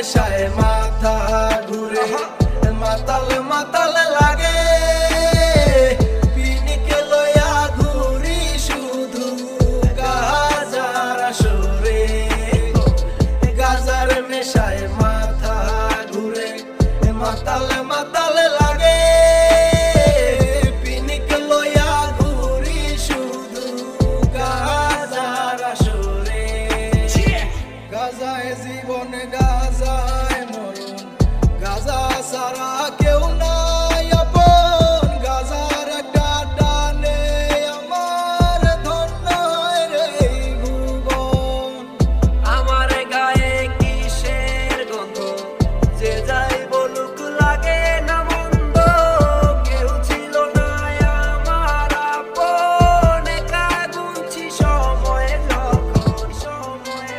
নেশায় মাথা ঘুরে, মাতাল মাতাল লাগে। পিনিকে লইয়া ঘুরি শুধু গাজার আসরে, গাজার নেশায় মাথা ঘুরে, মাতাল মাতাল লাগে। পিনিকে লইয়া ঘুরি শুধু গাজার আসরে। গাজায় জীবন গাজায় মরণ, গাজা সারা কেউ নাই আপন। গাজার একটা টানে আমার ধন্য হয় রে এই ভুবন। আমার গায়ে কিসের গন্ধ, যে যাই বলুক লাগে না মন্দ। কেউ ছিল না আমার আপন, একা গুনছি সময় যখন, সময়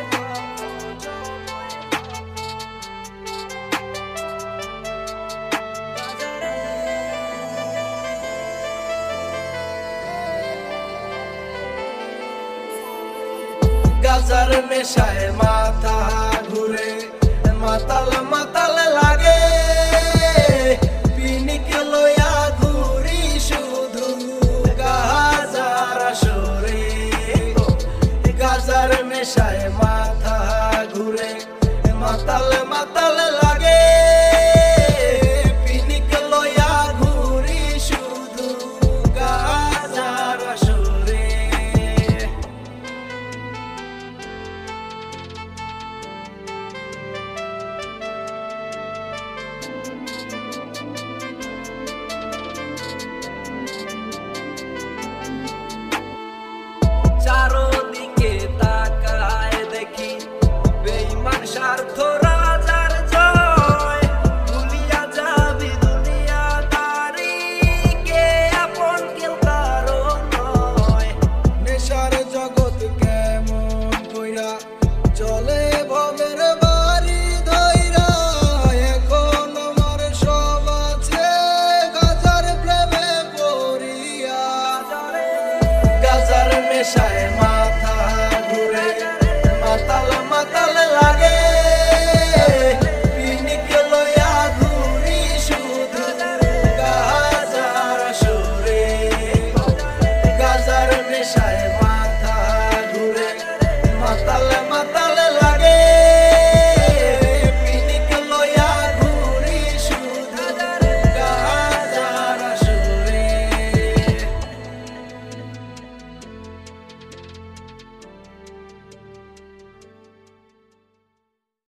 গাজার নেশায় মাথা ঘুরে, মাতাল মাতাল লাগে। পিনিকে লইয়া ঘুরি শুধু গাজার আসরে, গাজার নেশায় মাথা ঘুরে, মাতাল মাতাল